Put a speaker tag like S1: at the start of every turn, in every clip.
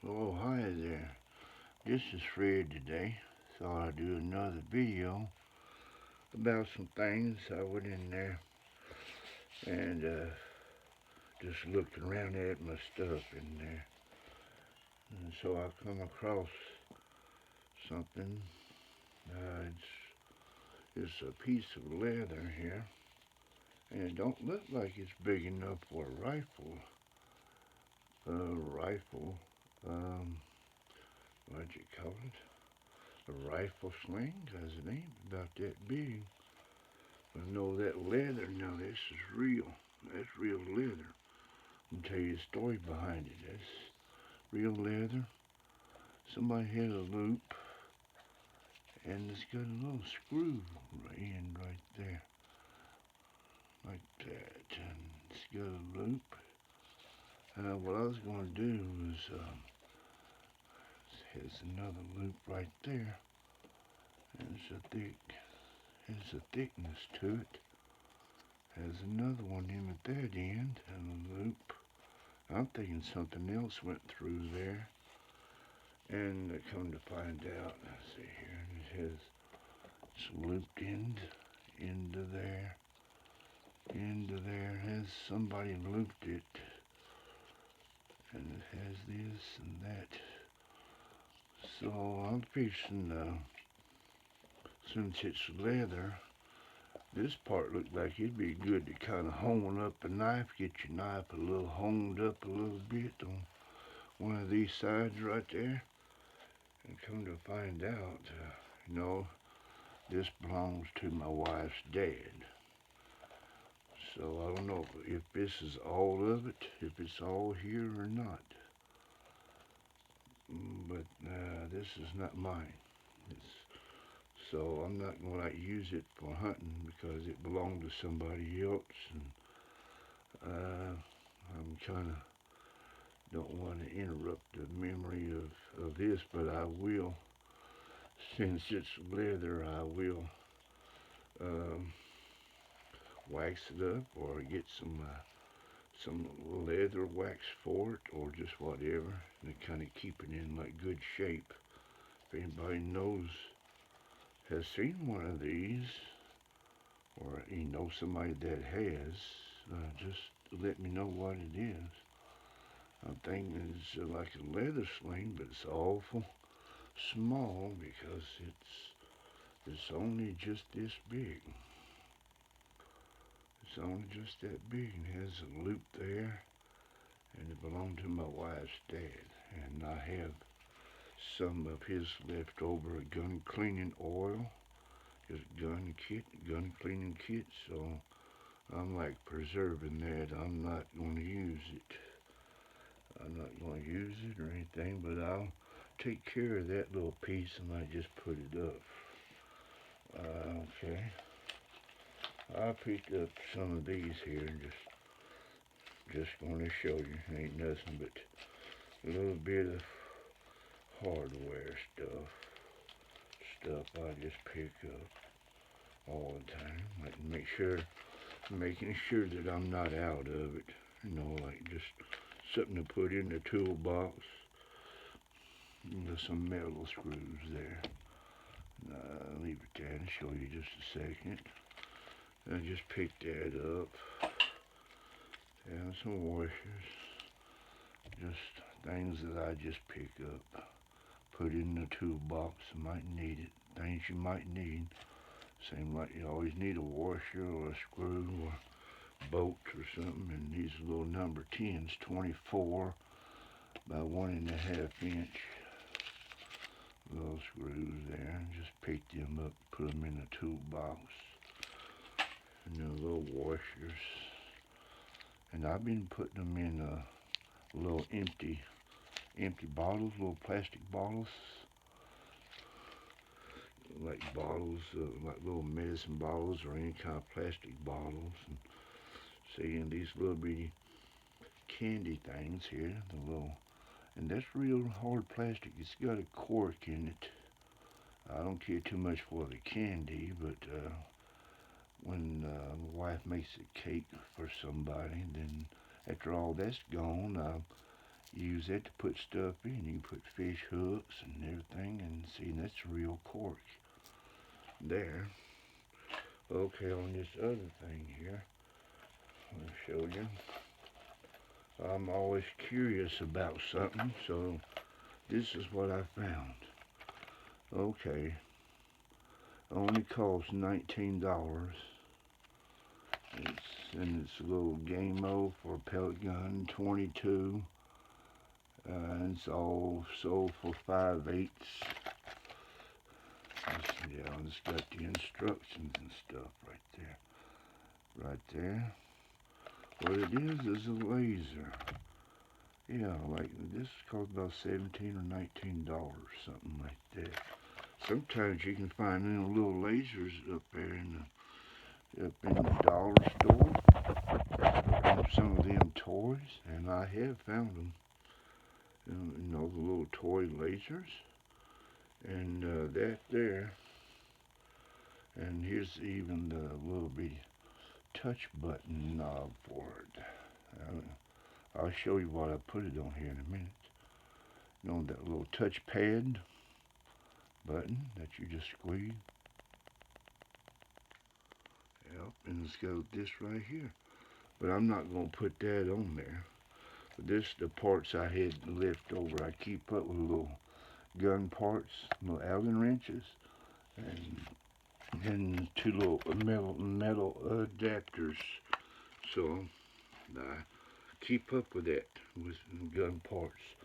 S1: Oh, hi there. This is Fred today. Thought I'd do another video about some things. I went in there and just looked around at my stuff in there. And so I come across something. It's a piece of leather here. And it don't look like it's big enough for a rifle. Rifle. Um, what'd you call it? A rifle sling? 'Cause it ain't about that big. I know that leather now, this is real. That's real leather. I'll tell you a story behind it. That's real leather. Somebody had a loop and it's got a little screw right there. Like that. And it's got a loop. What I was going to do was, has another loop right there. And it's a thickness to it. Has another one in at that end and a loop. I'm thinking something else went through there. And come to find out, let's see here, it has it's looped into there. Has somebody looped it, and it has this and that. So I'm fixing, since it's leather, this part looked like it'd be good to kind of hone up a knife, get your knife a little honed up a little bit on one of these sides right there. And come to find out, you know, this belongs to my wife's dad. So I don't know if this is all of it, if it's all here or not. But this is not mine. So I'm not going to use it for hunting because it belonged to somebody else. And I'm kind of don't want to interrupt the memory of this, but I will. Since it's leather, I will um, wax it up or get some leather wax for it or just whatever and kind of keep it in like good shape. If anybody knows, has seen one of these or you know somebody that has, just let me know what it is. I'm thinking it's like a leather sling, but it's awful small because it's only just this big. It's only just that big and has a loop there and it belonged to my wife's dad. And I have some of his leftover gun cleaning oil, his gun cleaning kit. So I'm like preserving that. I'm not going to use it. I'm not going to use it or anything, but I'll take care of that little piece and I just put it up. Okay. I picked up some of these here and just going to show you. Ain't nothing but a little bit of hardware stuff I just pick up all the time. Like making sure that I'm not out of it. You know, like just something to put in the toolbox. There's some metal screws there. Leave it there and show you just a second. I just picked that up. And some washers. Just things that I just pick up. Put in the toolbox. I might need it. Things you might need. Same like you always need a washer or a screw or bolt or something. And these little number 10s, 24 by 1.5 inch little screws there. And just pick them up, put them in the toolbox. And the little washers. And I've been putting them in little empty bottles, little plastic bottles, like bottles, like little medicine bottles or any kind of plastic bottles. And seeing these little bitty candy things here, and that's real hard plastic. It's got a cork in it. I don't care too much for the candy, but when my wife makes a cake for somebody, then after all that's gone, use that to put stuff in. You can put fish hooks and everything, and see, that's a real cork there. Okay, on this other thing here, I'll show you. I'm always curious about something, so this is what I found. Okay, only costs $19. It's a little game mode for a pellet gun, 22. It's all sold for 5/8. Yeah, it's got the instructions and stuff right there. Right there. What it is a laser. Yeah, like this costs about $17 or $19, something like that. Sometimes you can find them little lasers up there in the dollar store. Some of them toys, and I have found them. You know, the little toy lasers, and that there. And here's even the little bitty touch button knob for it. I'll show you what I put it on here in a minute. You know, that little touch pad button that you just squeeze. Yep, and it's got this right here. But I'm not going to put that on there. But this the parts I had left over. I keep up with little gun parts, little Allen wrenches, and two little metal adapters. So I keep up with that with gun parts.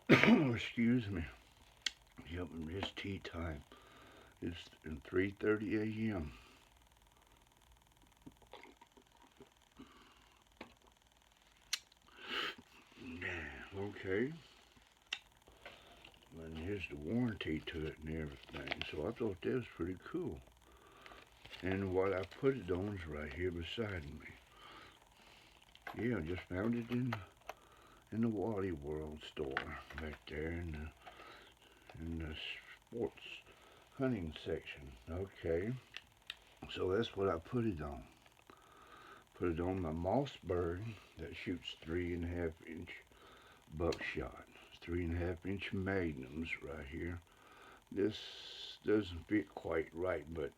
S1: Excuse me. Yep, it's tea time. It's 3:30 a.m. Okay. And here's the warranty to it and everything. So I thought that was pretty cool. And what I put it on is right here beside me. Yeah, I just found it in the Wally World store back there in the sports hunting section. Okay. So that's what I put it on. Put it on my Mossberg that shoots 3.5-inch buckshot. 3.5-inch Magnums right here. This doesn't fit quite right, but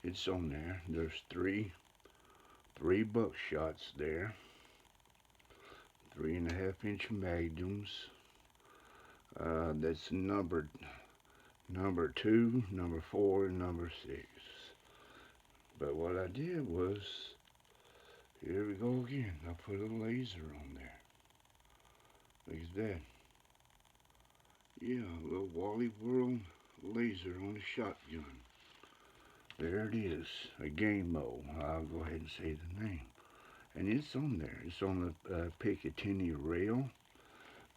S1: it's on there. There's three buckshots there. 3.5-inch Magnums. That's numbered number 2, number 4, and number 6. But what I did was, here we go again. I put a laser on there. Look at that. Yeah, a little Wally World laser on a shotgun. There it is, a game mode. I'll go ahead and say the name. And it's on there. It's on the Picatinny rail.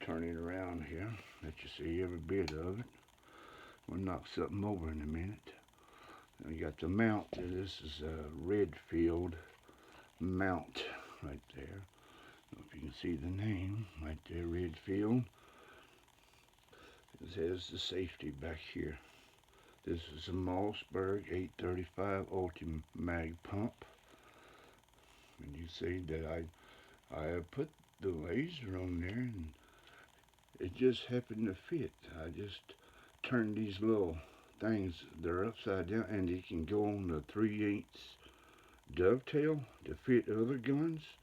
S1: Turn it around here. Let you see every bit of it. We'll knock something over in a minute. Now you got the mount. This is a Redfield mount right there. I don't know if you can see the name right there, Redfield. It says the safety back here. This is a Mossberg 835 Ultimate Mag pump. And you see that I put the laser on there, and it just happened to fit. I just turned these little things, they're upside down, and you can go on the 3/8 dovetail to fit other guns.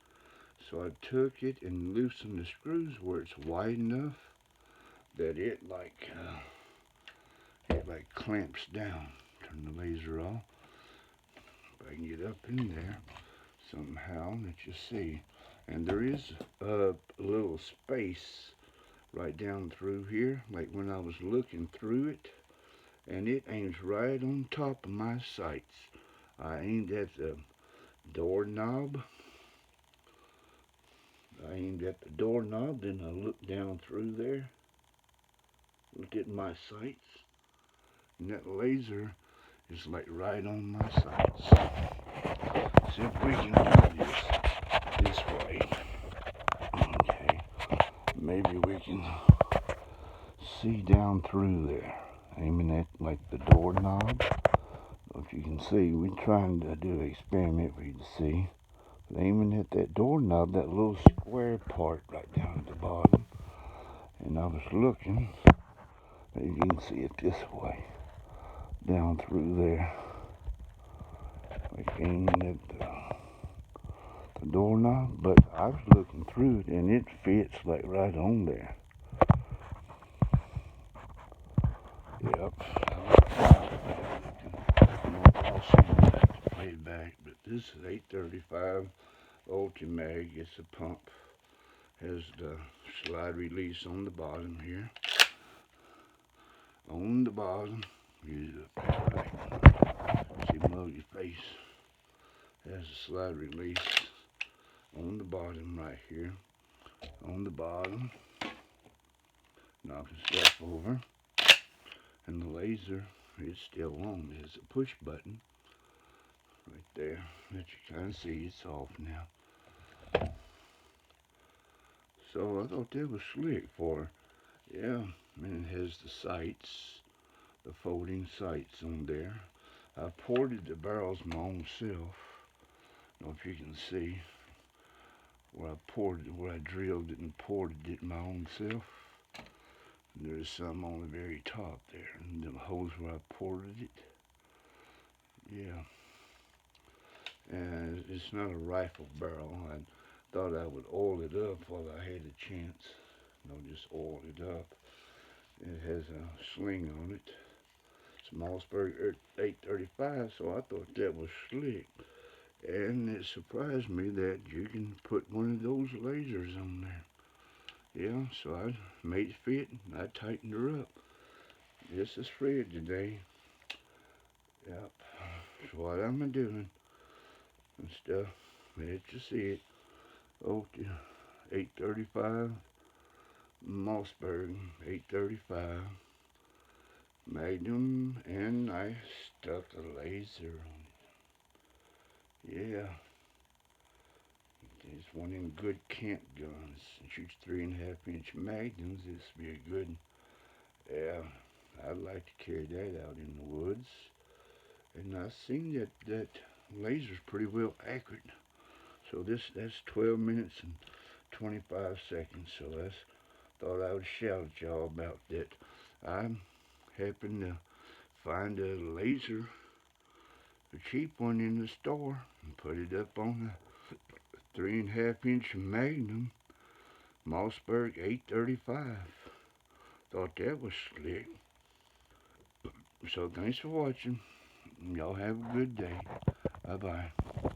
S1: So I took it and loosened the screws where it's wide enough that it like clamps down. Turn the laser off. If I can get up in there somehow that you see. And there is a little space right down through here, like when I was looking through it, and it aims right on top of my sights. I aimed at the doorknob. Then I looked down through there, looked at my sights, and that laser is like right on my sights. See if we can do this way. Okay, maybe we can see down through there. Aiming at like the doorknob. If you can see, we're trying to do an experiment for you to see. aiming at that doorknob, that little square part right down at the bottom. And I was looking, maybe you can see it this way, down through there. Like aiming at the doorknob, but I was looking through it and it fits like right on there. Yep. I'll see that way back, but this is 835 Ultimag. It's a pump. Has the slide release on the bottom here. On the bottom, use a power light. See, mug your face. Has a slide release on the bottom right here. On the bottom, knock stuff over, and the laser is still on. There's a push button right there that you kind of see. It's off now. So I thought that was slick for, yeah, and it has the sights, the folding sights on there. I ported the barrels my own self. I don't know if you can see where I ported it, where I drilled it and ported it my own self. And there's some on the very top there, and the holes where I ported it. Yeah. And it's not a rifle barrel. I thought I would oil it up while I had a chance. Just oil it up. It has a sling on it. It's a Mossberg 835, so I thought that was slick. And it surprised me that you can put one of those lasers on there. Yeah, so I made it fit and I tightened her up. This is Fred today. Yep. So what I'm doing and stuff. Let you see it. Oh, 835 Mossberg 835 Magnum, and I stuck a laser on it. Yeah. It's one of them good camp guns. It shoots 3.5-inch Magnums. This would be a good, yeah, I'd like to carry that out in the woods. And I seen that laser's pretty well accurate. So that's 12 minutes and 25 seconds. So that's, thought I would shout at y'all about that. I happened to find a laser, a cheap one in the store, and put it up on the 3.5-inch Magnum Mossberg 835. Thought that was slick. So thanks for watching. Y'all have a good day. Bye-bye.